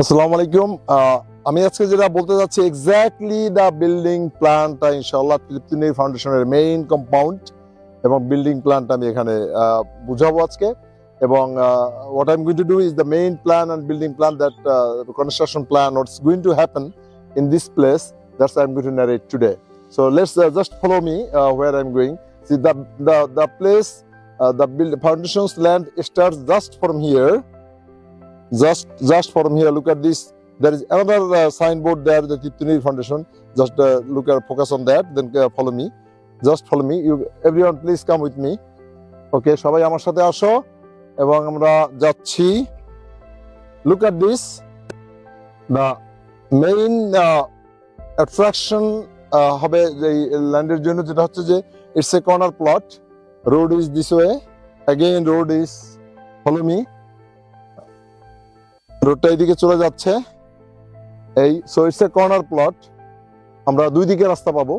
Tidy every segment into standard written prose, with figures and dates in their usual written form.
আসসালামু আলাইকুম। আমি আজকে যেটা বলতে যাচ্ছি এক্স্যাক্টলি দ্য বিল্ডিং প্ল্যানটা ইনশাআল্লাহ তৃপ্তিনী ফাউন্ডেশনের মেইন কম্পাউন্ড এবং বিল্ডিং প্ল্যানটা আমি এখানে বুঝাবো আজকে। এবং what I'm going to do is the main plan and building plan that construction plan what's going to happen in this place. That's I'm going to narrate today. So let's just follow me where I'm going. See the place, the foundation's land starts just from here. Just from here, look at this. There is another signboard there, the Tituni Foundation. Just focus on that. Then follow me. Just follow me. Everyone, please come with me. Okay, সবাই আমার সাথে আসো এবং আমরা যাচ্ছি। Look at this. The main attraction হবে এই ল্যান্ডের জন্য যেটা হচ্ছে যে it's a corner plot. Road is this way. Again, road is follow me. রোডটা এইদিকে চলে যাচ্ছে এই so it's a corner plot. আমরা দুই দিকে রাস্তা পাবো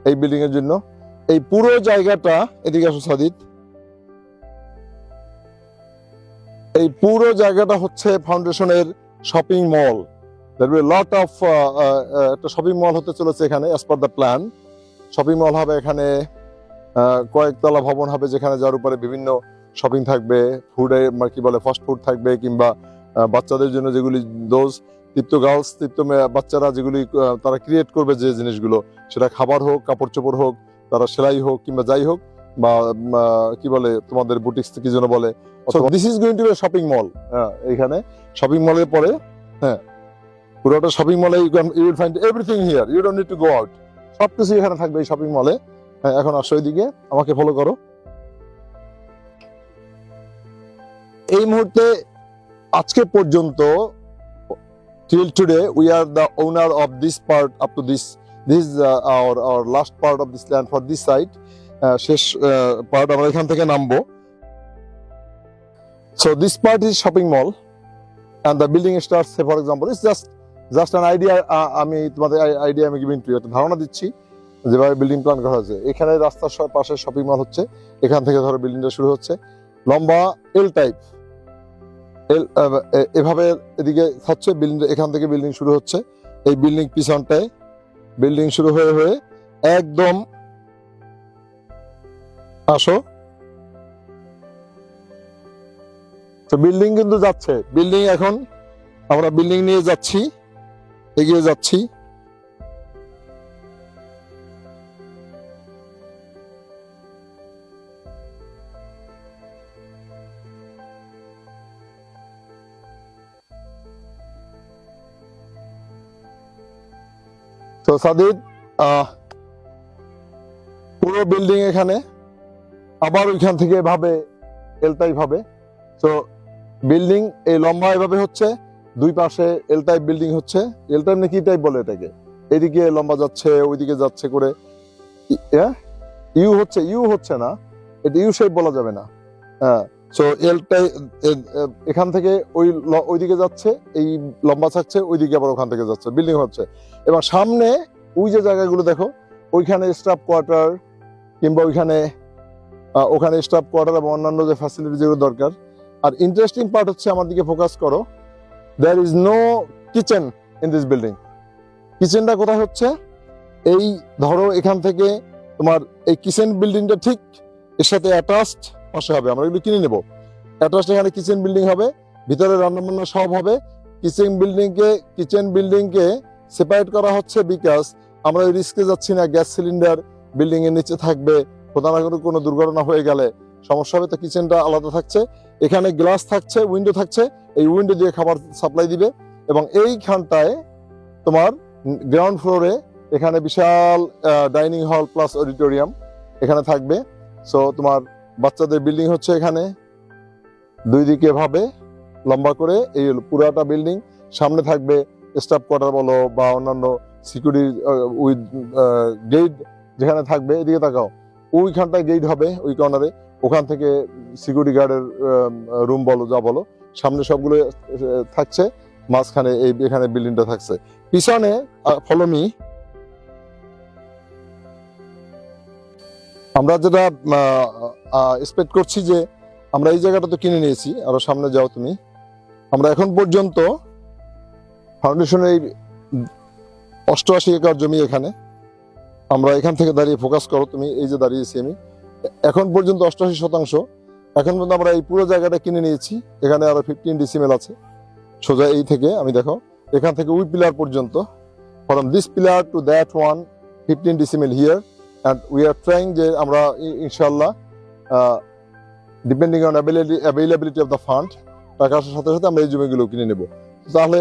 এই বিল্ডিং এর জন্য। এই পুরো জায়গাটা এদিকে আসো সাদিদ, এই পুরো জায়গাটা হচ্ছে ফাউন্ডেশনের shopping mall. There will lot of একটা শপিং মল হতে চলেছে এখানে as per the plan. Shopping mall হবে এখানে, কয়েকতলা ভবন হবে যেখানে যার উপরে বিভিন্ন শপিং থাকবে, ফুডে কি বলে ফাস্ট ফুড থাকবে, কিংবা বাচ্চাদের জন্য যেগুলি দোজ তৃপ্ত গার্লস তৃপ্ত বাচ্চারা যেগুলি তারা ক্রিয়েট করবে যে জিনিসগুলো, সেটা খাবার হোক, কাপড় চোপড় হোক, তারা সেলাই হোক কিংবা যাই হোক, বা কি বলে তোমাদের বুটিক্স কি যেন বলে। This is going to be shopping mall. এইখানে শপিং মলের পরে পুরোটা শপিং মলে you will find everything here, you don't need to go out. সবকিছু এখানে থাকবে এই শপিং মলে। এখন আসো এইদিকে, আমাকে ফলো করো। এই মুহূর্তে আজকে পর্যন্ত till today we are the owner of this part up to this is our last part of this land for this site. শেষ পার্ট আমরা এখান থেকে নামবো। So this part is shopping mall and the building starts, say for example, it's just an idea. আমি তোমাদের idea আমি giving to you, একটা ধারণা দিচ্ছি যেভাবে বিল্ডিং প্ল্যান করা হয়েছে। এখানে রাস্তার পাশে শপিং মল হচ্ছে, এখান থেকে ধরো বিল্ডিংটা শুরু হচ্ছে লম্বা এল টাইপ, এভাবে এদিকে হচ্ছে বিল্ডিং, এখান থেকে বিল্ডিং শুরু হচ্ছে। এই বিল্ডিং পিছনটায় বিল্ডিং শুরু হয়ে হয়ে একদম আসো। তো বিল্ডিং কিন্তু যাচ্ছে, বিল্ডিং এখন আমরা বিল্ডিং নিয়ে যাচ্ছি, এগিয়ে যাচ্ছি। তো সাদিদ পুরো বিল্ডিং এখানে, আবার ওইখান থেকে এভাবে এল টাইপ হবে। তো বিল্ডিং এই লম্বা এভাবে হচ্ছে, দুই পাশে এল টাইপ বিল্ডিং হচ্ছে। এল টাইপ নাকি টাইপ বলে এটাকে, এদিকে লম্বা যাচ্ছে ওইদিকে যাচ্ছে করে। ইউ হচ্ছে না, এটা ইউ শেপ বলা যাবে না। হ্যাঁ, সো এল টাইপ এখান থেকে ওইদিকে যাচ্ছে, এই লম্বা থাকছে, ওইদিকে আবার ওখান থেকে যাচ্ছে, বিল্ডিং হচ্ছে। এবং সামনে ওই যে জায়গাগুলো দেখো, ওইখানে স্টাফ কোয়ার্টার কিংবা ওখানে স্টাফ কোয়ার্টার এবং অন্যান্য যে ফ্যাসিলিটি যেগুলো দরকার। আর ইন্টারেস্টিং পার্ট হচ্ছে, আমার দিকে ফোকাস করো, there is no kitchen in this building. কিচেনটা কোথায় হচ্ছে, এই ধরো এখান থেকে তোমার এই কিচেন বিল্ডিংটা ঠিক এর সাথে অ্যাটাচড পাশে হবে, আমরা এগুলো কিনে নেবো। অ্যাটাচড এখানে কিচেন বিল্ডিং হবে, ভিতরে রান্নাবান্না সব হবে। কিচেন বিল্ডিংকে সেপারেট করা হচ্ছে বিকজ আমরা ওই রিস্কে যাচ্ছি না, গ্যাস সিলিন্ডার বিল্ডিং এর নিচে থাকবে, প্রধান কোনো দুর্ঘটনা হয়ে গেলে সমস্যা হবে। তো কিচেনটা আলাদা থাকছে, এখানে গ্লাস থাকছে, উইন্ডো থাকছে, এই উইন্ডো দিয়ে খাবার সাপ্লাই দিবে। এবং এইখানটায় তোমার গ্রাউন্ড ফ্লোরে এখানে বিশাল ডাইনিং হল প্লাস অডিটোরিয়াম এখানে থাকবে। সো তোমার বাচ্চাদের বিল্ডিং হচ্ছে এখানে দুই দিকে ভাবে লম্বা করে এই পুরাটা বিল্ডিং। সামনে থাকবে স্টাফ কোয়ার্টার বলো বা অন্যান্য সিকিউরিটি উইথ গেট যেখানে থাকবে। এদিকে তাকাও, ওইখানটায় গেট হবে ওই কর্নারে, ওখান থেকে সিকিউরিটি গার্ডের রুম বলো যা বলো, সামনে সবগুলো থাকছে, মাঝখানে এখানে বিল্ডিংটা থাকছে। পিছনে ফলো মি, আমরা যেটা এক্সপেক্ট করছি যে আমরা এই জায়গাটা তো কিনে নিয়েছি, আরো সামনে যাও তুমি। আমরা এখন পর্যন্ত ফাউন্ডেশনের এই 88 একর জমি এখানে। আমরা এখান থেকে দাঁড়িয়ে ফোকাস করো, তুমি এই যে দাঁড়িয়েছি আমি, এখন পর্যন্ত 88%। এখন পর্যন্ত আমরা এই পুরো জায়গাটা কিনে নিয়েছি। এখানে আরো 15 ডিসিমেল আছে। সোজা এই থেকে আমি দেখো, এখান থেকে ওই পিলার পর্যন্ত, from this pillar to that one, 15 decimal here, and we are trying যে আমরা ইনশাআল্লাহ depending on availability of the fund, টাকা আসার সাথে সাথে আমরা এই জমিগুলো কিনে নেব। তাহলে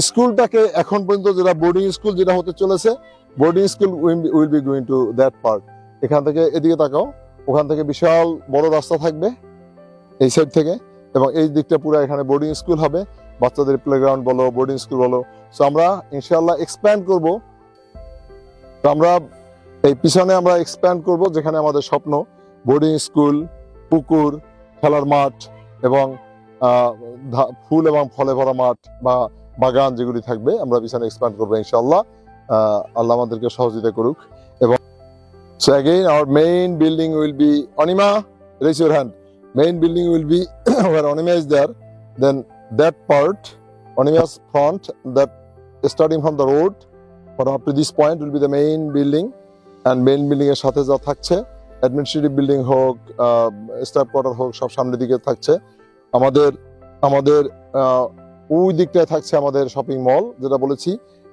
স্কুলটাকে এখন পর্যন্ত যেটা বোর্ডিং স্কুল যেটা হতে চলেছে, boarding school will be going to that part. এখান থেকে এদিকে তাকাও, ওখান থেকে বিশাল বড় রাস্তা থাকবে এই সাইড থেকে, এবং এই দিকটা পুরো এখানে বোর্ডিং স্কুল হবে, বাচ্চাদের প্লেগ্রাউন্ড বলো, বোর্ডিং স্কুল বলো। সো আমরা ইনশাআল্লাহ এক্সপ্যান্ড করব। তো আমরা এই পিছনে আমরা এক্সপ্যান্ড করব, যেখানে আমাদের স্বপ্ন বোর্ডিং স্কুল, পুকুর, খেলার মাঠ এবং ফুল এবং ফলে ভরা মাঠ বা বাগান যেগুলি থাকবে, আমরা পিছনে এক্সপ্যান্ড করবো ইনশাআল্লাহ। আল্লাহ আমাদেরকে সহযোগিতা করুক। এবং so again our main building will be, Anima, raise your hand. Main building will be where Anima is there, then that part, Anima's front, that starting from the road for up to this point will be the main building, and main building এর সাথে যা থাকছে administrative building হোক, staff quarter হোক, সব সামনের দিকে থাকছে। আমাদের ওই দিকটায় থাকছে আমাদের শপিং মল, যেটা বলেছি।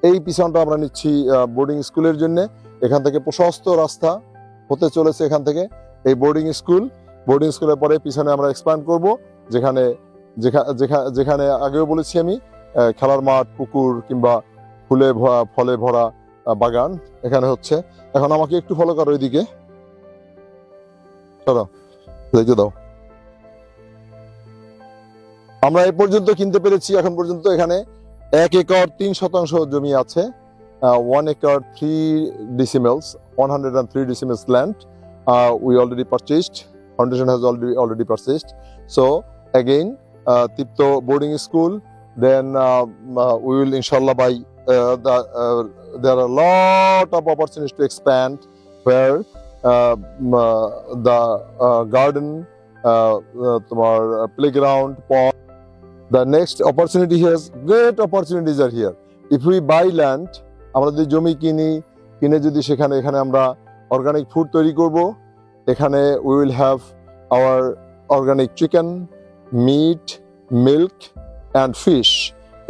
এই পিছনটা আমরা নিচ্ছি বোর্ডিং স্কুলের জন্য। এখান থেকে প্রশস্ত রাস্তা হতে চলেছে, এখান থেকে এই বোর্ডিং স্কুলের পরে পিছনে আমরা এক্সপ্যান্ড করব, যেখানে আগেও বলেছি আমি, খেলার মাঠ, পুকুর কিংবা ফলে ভরা বাগান এখানে হচ্ছে। এখন আমাকে একটু ফলো করো, ওইদিকে চলো, দেখতে দাও। আমরা এই পর্যন্ত কিনতে পেরেছি এখন পর্যন্ত এখানে 1 একর 3 শতাংশ জমি আছে, 1 acre 3 decimals, 103 decimals land. We already purchased. Foundation has already purchased. So again, Tipto boarding school. Then we will inshallah buy. There are a lot of opportunities to expand where the garden, playground, pond. The next opportunity here, great opportunities are here. If we buy land, আমরা যদি জমি কিনে যদি এখানে আমরা organic food তৈরি করব, এখানে we will have our organic chicken, meat, milk and fish.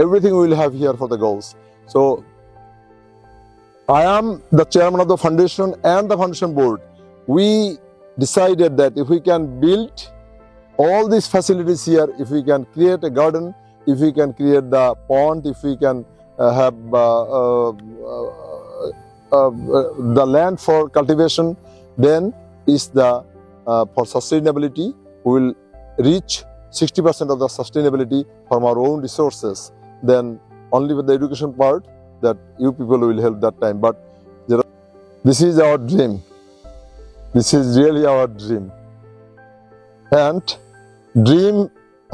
Everything we will have here for the girls. So I am the chairman of the foundation and the foundation board. We decided that if we can build all these facilities here, if we can create a garden, if we can create the pond, if we can have the land for cultivation, then is the for sustainability we will reach 60% of the sustainability from our own resources. Then only with the education part that you people will help that time. But this is our dream. This is really our dream, and dream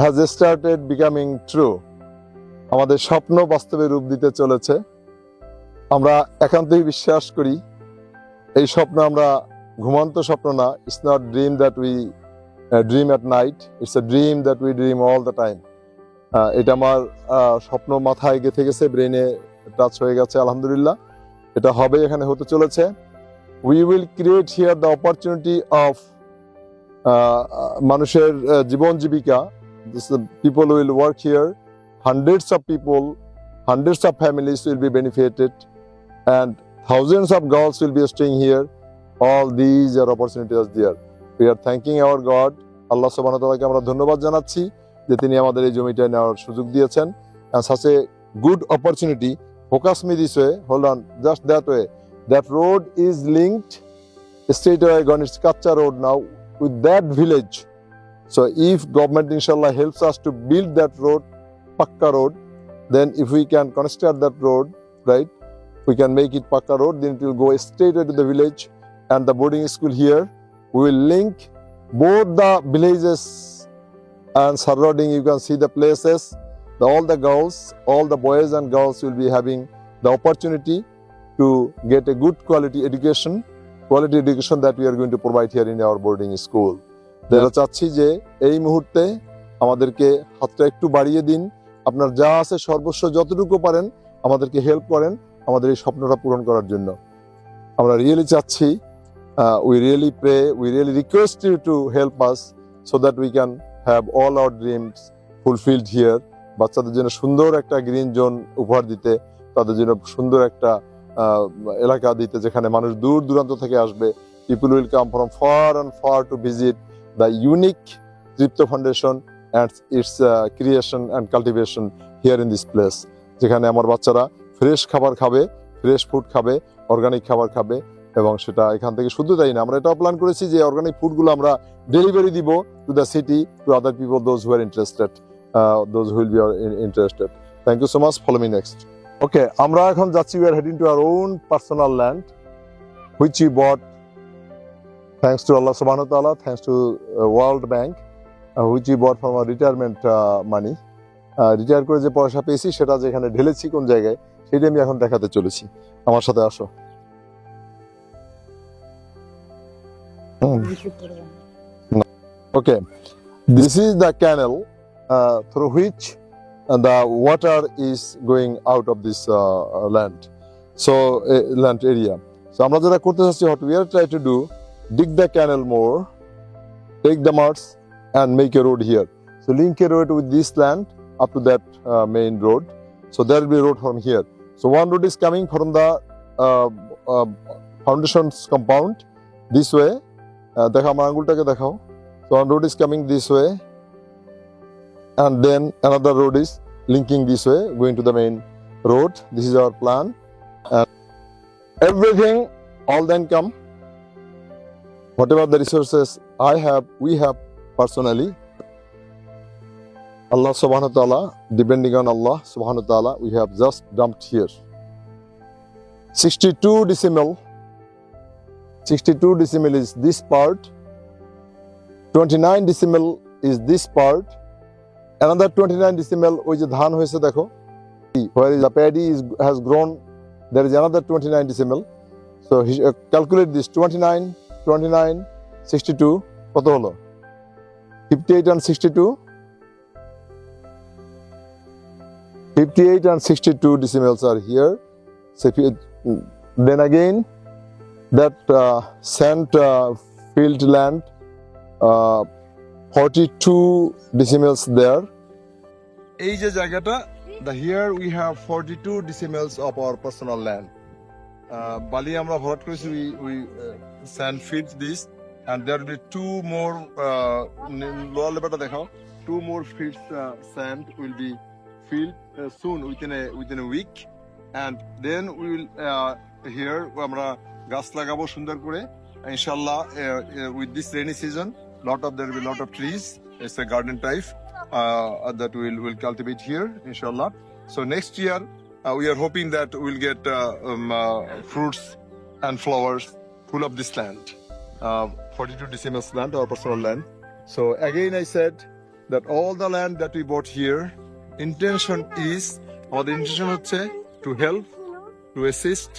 has started becoming true. আমাদের স্বপ্ন বাস্তবে রূপ দিতে চলেছে। আমরা একান্তই বিশ্বাস করি এই স্বপ্ন আমরা ঘুমন্ত স্বপ্ন না। It's not dream that we dream at night. It's a dream that we dream all the time. এটা আমার স্বপ্ন মাথায় গেঁথে গেছে, ব্রেনে টাচ হয়ে গেছে, আলহামদুলিল্লাহ। এটা হবে, এখানে হতে চলেছে। We will create here the opportunity of মানুষের জীবন জীবিকা। People will work here. Hundreds of people, hundreds of families will be benefited, and thousands of girls will be staying here. All these are opportunities there. We are thanking our God. Allah subhanahu wa ta'ala কে আমরা ধন্যবাদ জানাচ্ছি যে তিনি আমাদের এই জমিটা নেওয়ার সুযোগ দিয়েছেন। And such a good opportunity. Focus me this way. Hold on, just that way. That road is linked straight away. Gone, it's Kacha road now with that village. So if government inshallah helps us to build that road, Pakka road, then if we can construct that road, right, we can make it Pakka road, then it will go straight to the village, and the boarding school here, we will link both the villages and surrounding. You can see the places, all the girls, all the boys and girls will be having the opportunity to get a good quality education that we are going to provide here in our boarding school. যারা চাচ্ছি যে এই মুহূর্তে আমাদেরকে হাতটা একটু বাড়িয়ে দিন, আপনার যা আছে সর্বস্ব যতটুকু পারেন আমাদেরকে হেল্প করেন আমাদের এই স্বপ্নটা পূরণ করার জন্য। আমরা রিয়েলি চাচ্ছি, we really pray, we really request you to help us so that we can have all our dreams fulfilled here. বাচ্চাদের জন্য সুন্দর একটা গ্রিন জোন উপহার দিতে, তাদের জন্য সুন্দর একটা এলাকা দিতে যেখানে মানুষ দূর দূরান্ত থেকে আসবে। People will come from far and far to visit the unique Tripto foundation and its creation and cultivation here in this place, যেখানে আমার বাচ্চারা ফ্রেশ খাবার খাবে, ফ্রেশ ফুড খাবে, অর্গানিক খাবার খাবে। এবং সেটা এখান থেকে শুধু তাই না, আমরা এটাও প্ল্যান করেছি যে অর্গানিক ফুডগুলো আমরা ডেলিভারি দিব to the city, to other people, those who are interested, those who will be interested. Thank you so much, follow me next. Okay, আমরা এখন যাচ্ছি, we are heading to our own personal land which we bought thanks to Allah সুবহানাহু ওয়া তাআলা, thanks to World Bank, which we bought from our retirement money. Retire করে যে পয়সা পেয়েছি সেটা যেখানে ঢেলেছি কোন জায়গায় সেটা আমি এখন দেখাতে চলেছি। আমার সাথে আসো। Okay, this is the canal through which the water is going out of this land, so land area. So আমরা যেটা করতে চাচ্ছি, what we are trying to do, dig the canal more, take the marks and make a road here. So link a road with this land up to that main road. So there will be a road from here. So one road is coming from the foundation's compound this way. দেখো আমার আঙ্গুলটাকে দেখাও। So one road is coming this way, and then another road is linking this way, going to the main road. This is our plan, and everything, all the income, whatever the resources we have personally, Allah subhanahu wa ta'ala, depending on Allah subhanahu wa ta'ala, we have just dumped here 62 decimal. 62 decimal is this part, 29 decimal is this part, another 29 decimal ওই যে ধান হয়েছে দেখো, where the paddy has grown, there is another 29 decimal. So calculate this, 29, 29, 62, কত হলো? 58 and 62? 58 and 62 decimals are here. So then again, that sand field land, 42 decimals there. এই যে জায়গাটা, here we have 42 decimals of our personal land. বালি আমরা ভরাট করেছি, we sand feeds this, and there will be two more lower level দেখাও, two more feet sand will be filled soon, within a week, and then we will here আমরা গাছ লাগাবো সুন্দর করে ইনশাআল্লাহ। With this rainy season, there will be lot of trees. It's a garden type that we'll cultivate here inshallah. So next year we are hoping that we'll get fruits and flowers full of this land, 42 decimals land, our personal land. So again I said that all the land that we bought here, intention is, our intention হচ্ছে to help, to assist,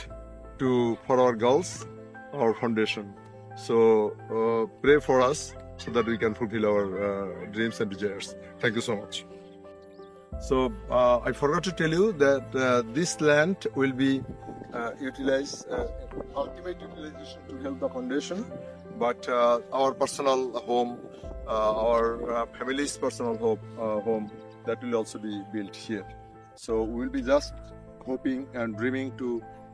for our girls, our foundation. So pray for us so that we can fulfill our dreams and desires. Thank you so much. So I forgot to tell you that this land will be utilized, ultimate utilization to help the foundation, but our personal home, our family's personal home, that will also be built here. So we will be just hoping and dreaming to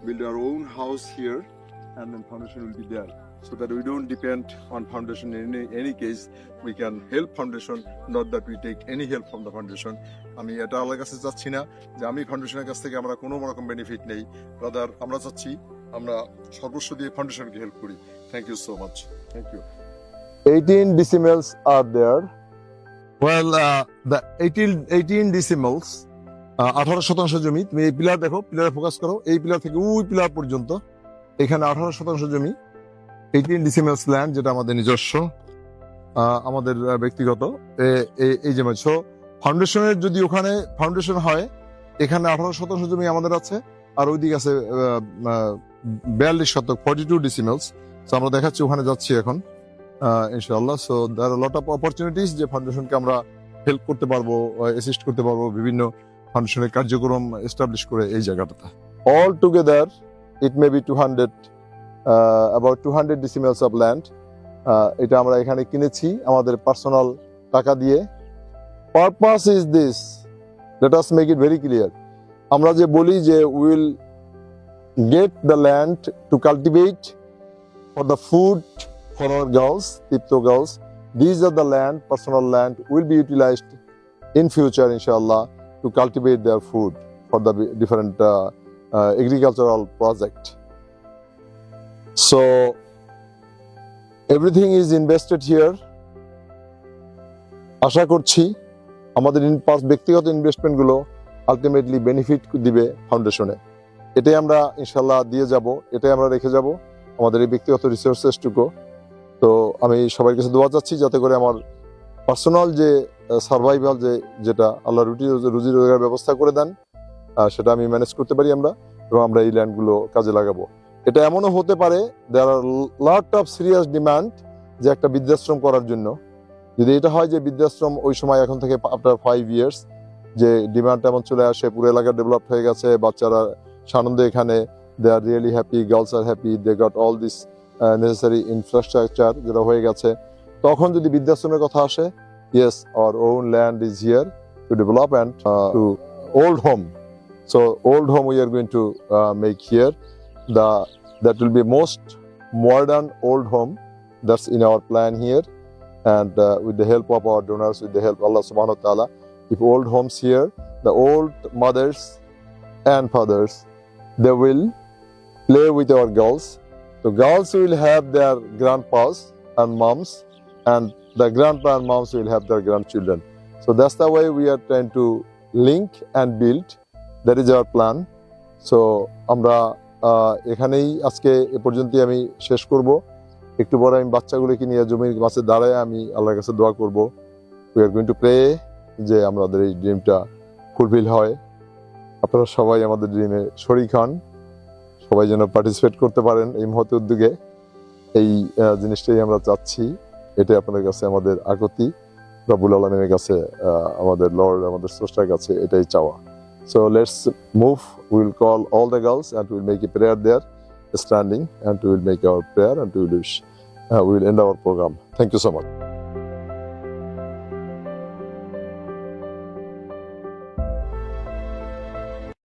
build our own house here, and then foundation will be there, so that we don't depend on foundation in any case. We can help foundation, not that we take any help from the foundation. আমি এটা আল্লাহর কাছে চাচ্ছি না যে আমি ফাউন্ডেশনের কাছ থেকে আমরা কোনো রকম বেনিফিট নেই, রাদার আমরা চাচ্ছি আমরা সর্বস্ব দিয়ে ফাউন্ডেশনকে হেল্প করি। Thank you so much, thank you. 18 decimals are there. Well, the 18 decimals, 18% জমি। তুমি এই পিলার দেখো, পিলারে ফোকাস করো, এই পিলার থেকে ওই পিলার পর্যন্ত এখানে 18% জমি, 18 decimals ল্যান্ড, যেটা আমাদের নিজস্ব, আমাদের ব্যক্তিগত। এই যে ফাউন্ডেশনের যদি ওখানে ফাউন্ডেশন হয়, এখানে 18% জমি আমাদের আছে, আর ওইদিকে আছে 42 শতক, 42 decimals। তো আমরা দেখাচ্ছি, ওখানে যাচ্ছি এখন ইনশাআল্লাহ। So there are lot of opportunities যে ফাউন্ডেশনকে আমরা হেল্প করতে পারবো, অ্যাসিস্ট করতে পারবো বিভিন্ন ফাউন্ডেশনের কার্যক্রম এস্টাবলিশ করে এই জায়গাটাতে। All together it may be 200 about 200 decimals of land. এটা আমরা এখানে কিনেছি আমাদের পার্সোনাল টাকা দিয়ে। Purpose is this, let us make it very clear. আমরা যে বলি যে will get the land to cultivate for the food for our girls, Tripto girls, these are the land, personal land will be utilized in future inshallah to cultivate their food for the different agricultural project. So everything is invested here. আশা করছি আমাদের ব্যক্তিগত investment গুলো ultimately benefit দিবে ফাউন্ডেশনে। এটাই আমরা ইনশাল্লাহ দিয়ে যাব, এটাই আমরা রেখে যাব আমাদের এই ব্যক্তিগত রিসোর্সেসটুকু। তো আমি সবার কাছে দোয়া চাচ্ছি যাতে করে আমার পার্সোনাল যে সার্ভাইভাল যেটা আল্লাহ রুজি রোজগার ব্যবস্থা করে দেন সেটা আমি ম্যানেজ করতে পারি আমরা, এবং আমরা এই ল্যান্ডগুলো কাজে লাগাবো। এটা এমনও হতে পারে দেয়ার are lot of serious demand যে একটা বৃদ্ধাশ্রম করার জন্য। যদি এটা হয় যে বৃদ্ধাশ্রম ওই সময় এখন থেকে আফটার 5 years যে ডিমান্ড এমন চলে আসে, পুরো এলাকা ডেভেলপ হয়ে গেছে, বাচ্চারা সানন্দে এখানে, they are really happy, girls are happy, they got all this necessary infrastructure যেটা হয়ে গেছে, তখন যদি বৃদ্ধাশ্রমের কথা আসে, yes our own land is here to develop and to old home. So old home we are going to make here. That will be most modern old home that's in our plan here, and with the help of our donors, with the help of Allah subhanahu wa ta'ala, if old homes here, the old mothers and fathers, they will play with our girls. The girls will have their grandpas and moms, and the grandpa and moms will have their grandchildren. So that's the way we are trying to link and build. That is our plan. So আমরা এখানেই আজকে এ পর্যন্তই আমি শেষ করব। একটু পরে আমি বাচ্চাগুলোকে নিয়ে জমির মাঝে দাঁড়ায় আমি আল্লাহর কাছে দোয়া করব। We are going to pray যে আমাদের এই ড্রিমটা ফুলফিল হয়। আপনারা সবাই আমাদের ড্রিমে শরীক হন, সবাই যেন পার্টিসিপেট করতে পারেন এই মহৎ উদ্যোগে। এই জিনিসটাই আমরা চাচ্ছি, এটাই আপনাদের কাছে আমাদের আকুতি, রব্বুল আলামিনের কাছে, আমাদের লর্ড, আমাদের স্রষ্টার কাছে এটাই চাওয়া। So let's move. We will call all the girls and we will make a prayer there, standing, and we will make our prayer and we will end our program. Thank you so much.